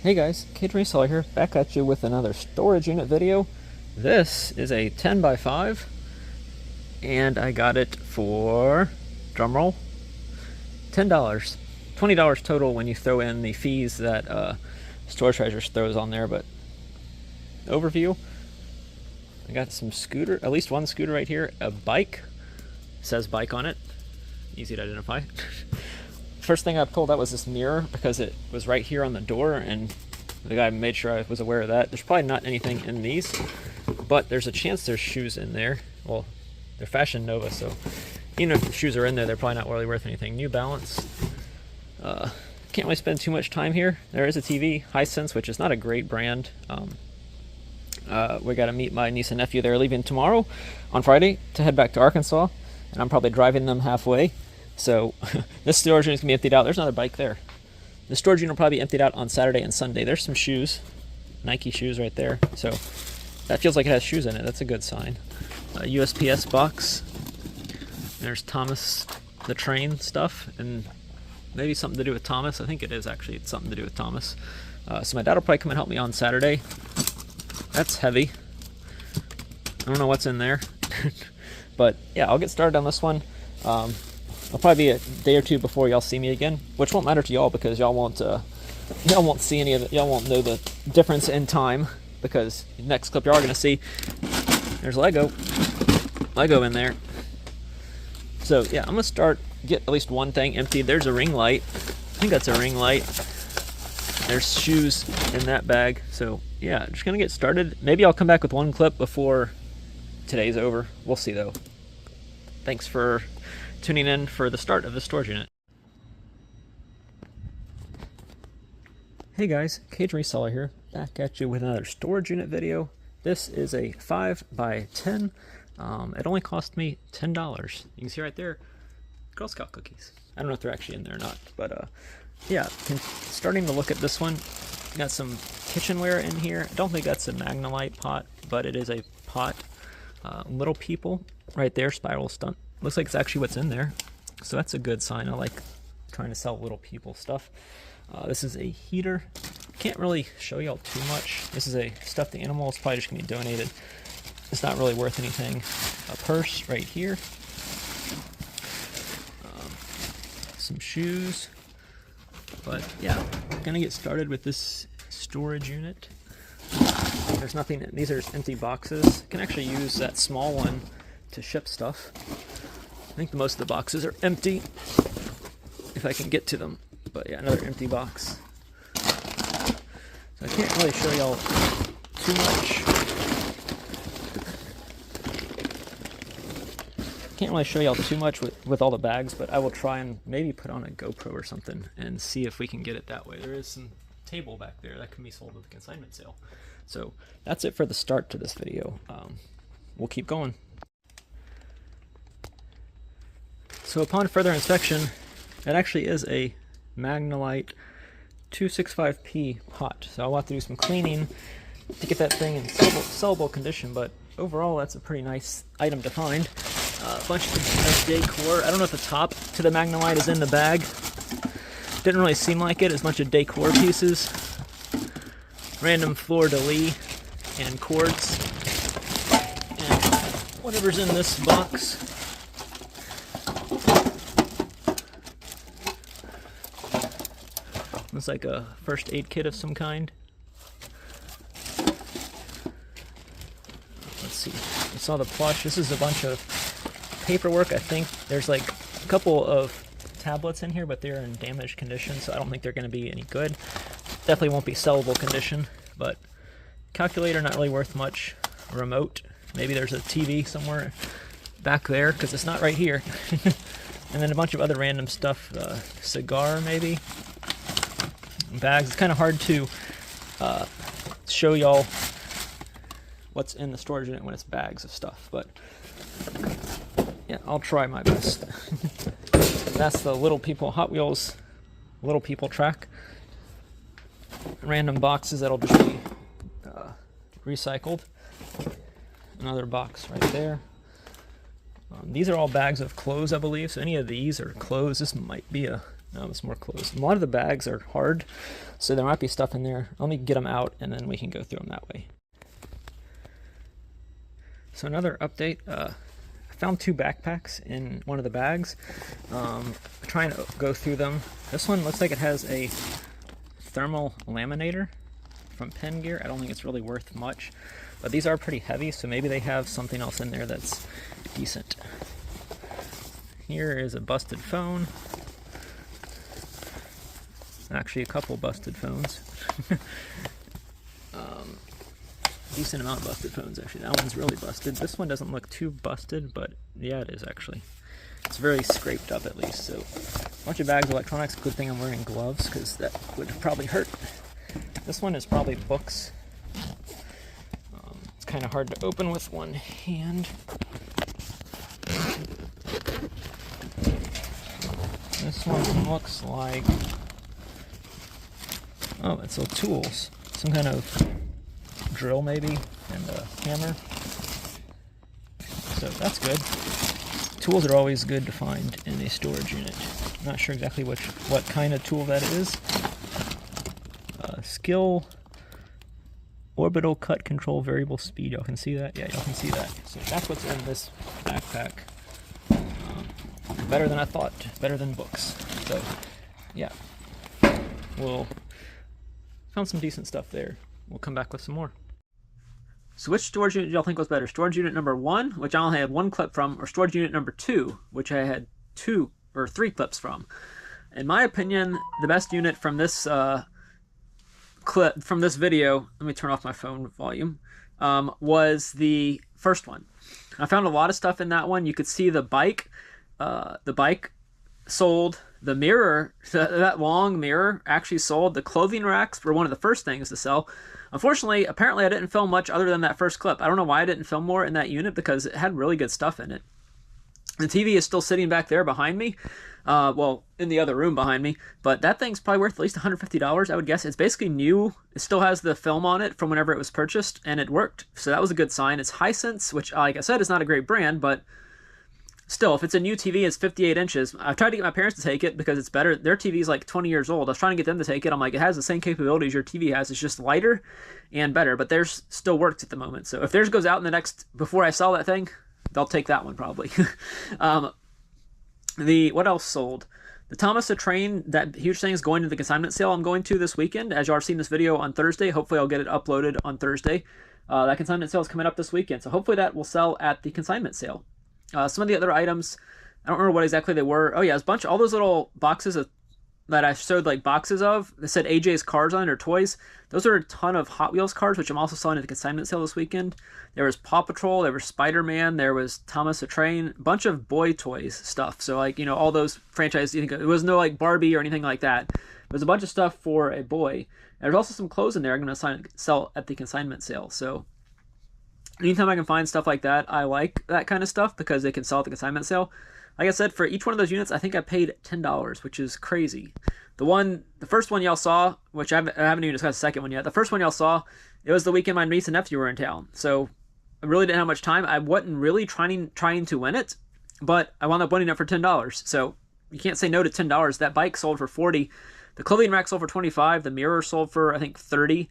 Hey guys, Reseller here, back at you with another storage unit video. This is a 10 by 5 and I got it for, drumroll, $10. $20 total when you throw in the fees that Storage Treasures throws on there, but overview, I got some scooter, at least one scooter right here, a bike, says bike on it, easy to identify. First thing I pulled out was this mirror because it was right here on the door and the guy made sure I was aware of that. There's probably not anything in these, but there's a chance there's shoes in there. Well, they're Fashion Nova, so even if the shoes are in there, they're probably not really worth anything. New Balance. Can't really spend too much time here. There is a TV, Hisense, which is not a great brand. We got to meet my niece and nephew. They're leaving tomorrow on Friday to head back to Arkansas, and I'm probably driving them halfway. So this storage unit is going to be emptied out. There's another bike there. The storage unit will probably be emptied out on Saturday and Sunday. There's some shoes, Nike shoes right there. So that feels like it has shoes in it. That's a good sign. USPS box. There's Thomas the Train stuff, and maybe something to do with Thomas. I think it is actually. It's something to do with Thomas. So my dad will probably come and help me on Saturday. That's heavy. I don't know what's in there. But yeah, I'll get started on this one. I'll probably be a day or two before y'all see me again, which won't matter to y'all because y'all won't see any of it. Y'all won't know the difference in time because the next clip y'all are gonna see, there's Lego in there. So yeah, I'm gonna get at least one thing emptied. There's a ring light. I think that's a ring light. There's shoes in that bag. So yeah, just gonna get started. Maybe I'll come back with one clip before today's over. We'll see though. Thanks for tuning in for the start of the storage unit. Hey guys, Cage Reseller here, back at you with another storage unit video. This is a 5 by 10. It only cost me $10. You can see right there, Girl Scout cookies. I don't know if they're actually in there or not, but yeah, starting to look at this one. Got some kitchenware in here. I don't think that's a Magnolite pot, but it is a pot. Little People right there, Spiral Stunt. Looks like it's actually what's in there, so that's a good sign. I like trying to sell Little People stuff. This is a heater. Can't really show y'all too much. This is a stuffed animal. It's probably just gonna be donated. It's not really worth anything. A purse right here. Some shoes. But yeah, gonna get started with this storage unit. There's nothing. These are empty boxes. Can actually use that small one to ship stuff. I think most of the boxes are empty, if I can get to them. But yeah, another empty box. So I can't really show y'all too much. Can't really show y'all too much with all the bags, but I will try and maybe put on a GoPro or something and see if we can get it that way. There is some table back there that can be sold at the consignment sale. So that's it for the start to this video. We'll keep going. So upon further inspection, it actually is a Magnolite 265p pot. So I'll have to do some cleaning to get that thing in sellable condition, but overall that's a pretty nice item to find. A bunch of decor. I don't know if the top to the Magnolite is in the bag. Didn't really seem like it. It's a bunch of decor pieces. Random fleur-de-lis and cords. And whatever's in this box. Looks like a first aid kit of some kind. Let's see. I saw the plush. This is a bunch of paperwork. I think there's like a couple of tablets in here, but they're in damaged condition, so I don't think they're going to be any good. Definitely won't be sellable condition, but calculator not really worth much. Remote. Maybe there's a TV somewhere back there, because it's not right here. And then a bunch of other random stuff. Cigar, maybe. Bags. It's kind of hard to show y'all what's in the storage unit when it's bags of stuff, but yeah, I'll try my best. That's the Little People Hot Wheels Little People track. Random boxes that'll just be recycled. Another box right there. These are all bags of clothes, I believe, so any of these are clothes. This might be a No, it's more closed. A lot of the bags are hard, so there might be stuff in there. Let me get them out, and then we can go through them that way. So another update, I found 2 backpacks in one of the bags. Trying to go through them. This one looks like it has a thermal laminator from Pen Gear. I don't think it's really worth much, but these are pretty heavy, so maybe they have something else in there that's decent. Here is a busted phone. Actually, a couple busted phones. Decent amount of busted phones, actually. That one's really busted. This one doesn't look too busted, but yeah, it is actually. It's very scraped up at least. So, a bunch of bags of electronics. Good thing I'm wearing gloves, because that would probably hurt. This one is probably books. It's kind of hard to open with one hand. This one looks like, oh, it's all tools. Some kind of drill maybe, and a hammer. So that's good. Tools are always good to find in a storage unit. Not sure exactly what kind of tool that is. Skill orbital cut control variable speed. Y'all can see that? Yeah, y'all can see that. So that's what's in this backpack. Better than I thought. Better than books. So yeah, we'll found some decent stuff there. We'll come back with some more. So which storage unit do y'all think was better? Storage unit number 1, which I only had 1 clip from, or storage unit number 2, which I had 2 or 3 clips from? In my opinion, the best unit from this clip, from this video, let me turn off my phone volume, was the first one. I found a lot of stuff in that one. You could see the bike sold. The mirror, that long mirror, actually sold. The clothing racks were one of the first things to sell. Unfortunately, apparently I didn't film much other than that first clip. I don't know why I didn't film more in that unit, because it had really good stuff in it. The TV is still sitting back there behind me. Well, in the other room behind me. But that thing's probably worth at least $150, I would guess. It's basically new. It still has the film on it from whenever it was purchased, and it worked. So that was a good sign. It's Hisense, which, like I said, is not a great brand, but still, if it's a new TV, it's 58 inches. I've tried to get my parents to take it because it's better. Their TV is like 20 years old. I was trying to get them to take it. I'm like, it has the same capabilities your TV has. It's just lighter and better, but theirs still works at the moment. So if theirs goes out in the next, before I sell that thing, they'll take that one probably. What else sold? The Thomas the Train, that huge thing, is going to the consignment sale I'm going to this weekend. As you are seeing this video on Thursday, hopefully I'll get it uploaded on Thursday. That consignment sale is coming up this weekend, so hopefully that will sell at the consignment sale. Some of the other items, I don't remember what exactly they were. Oh yeah, it was all those little boxes that I showed, like boxes of, that said AJ's cars on it, or toys. Those are a ton of Hot Wheels cars, which I'm also selling at the consignment sale this weekend. There was Paw Patrol, there was Spider-Man, there was Thomas the Train, a bunch of boy toys stuff. So like, you know, all those franchises, it was no like Barbie or anything like that. It was a bunch of stuff for a boy. There's also some clothes in there I'm going to sell at the consignment sale. So anytime I can find stuff like that, I like that kind of stuff because they can sell at the consignment sale. Like I said, for each one of those units, I think I paid $10, which is crazy. The first one y'all saw, which I haven't even discussed the second one yet. The first one y'all saw, it was the weekend my niece and nephew were in town. So I really didn't have much time. I wasn't really trying to win it, but I wound up winning it for $10. So you can't say no to $10. That bike sold for $40. The clothing rack sold for $25. The mirror sold for, I think, $30.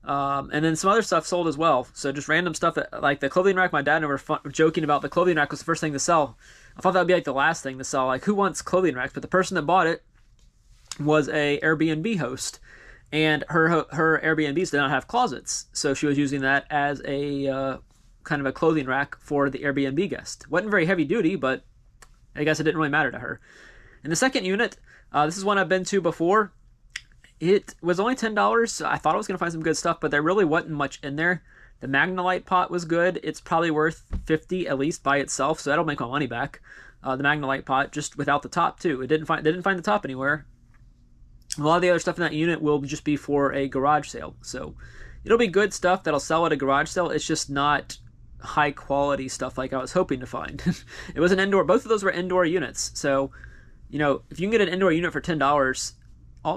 And then some other stuff sold as well. So just random stuff, like the clothing rack. My dad and I were joking about the clothing rack was the first thing to sell. I thought that would be like the last thing to sell. Like, who wants clothing racks? But the person that bought it was a Airbnb host, and her Airbnbs did not have closets, so she was using that as a kind of a clothing rack for the Airbnb guest. Wasn't very heavy duty, but I guess it didn't really matter to her. And the second unit, this is one I've been to before. It was only $10. So I thought I was going to find some good stuff, but there really wasn't much in there. The Magnolite pot was good. It's probably worth $50 at least by itself, so that'll make my money back. The Magnolite pot, just without the top too. It didn't find the top anywhere. A lot of the other stuff in that unit will just be for a garage sale, so it'll be good stuff that'll sell at a garage sale. It's just not high quality stuff like I was hoping to find. It was an indoor. Both of those were indoor units, so you know, if you can get an indoor unit for $10.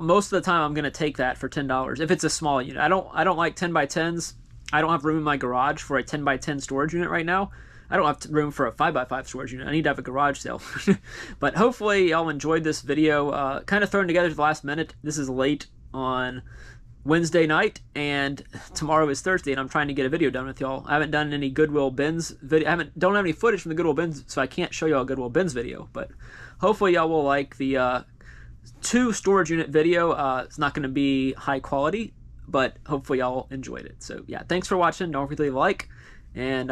Most of the time I'm going to take that for $10 if it's a small unit. I don't like 10 by 10s. I don't have room in my garage for a 10 by 10 storage unit right now. I don't have room for a 5x5 storage unit. I need to have a garage sale. But hopefully y'all enjoyed this video. Kind of thrown together at the last minute. This is late on Wednesday night, and tomorrow is Thursday, and I'm trying to get a video done with y'all. I haven't done any Goodwill bins video. Don't have any footage from the Goodwill bins, so I can't show y'all a Goodwill bins video. But hopefully y'all will like the 2 storage unit video. It's not going to be high quality, but hopefully y'all enjoyed it. So yeah, thanks for watching. Don't forget to leave a like, and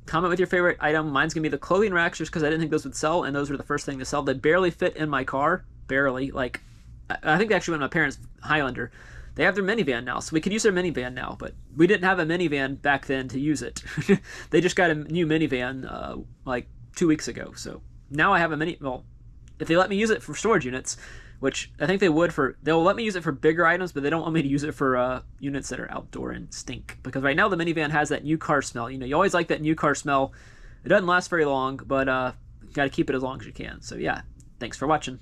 comment with your favorite item. Mine's going to be the clothing racks, just because I didn't think those would sell, and those were the first thing to sell. They barely fit in my car. Barely. Like, I think they actually went in my parents' Highlander. They have their minivan now, so we could use their minivan now, but we didn't have a minivan back then to use it. They just got a new minivan like 2 weeks ago, so now I have a well, if they let me use it for storage units, which I think they would they'll let me use it for bigger items, but they don't want me to use it for units that are outdoor and stink, because right now the minivan has that new car smell. You know, you always like that new car smell. It doesn't last very long, but got to keep it as long as you can. So yeah, thanks for watching.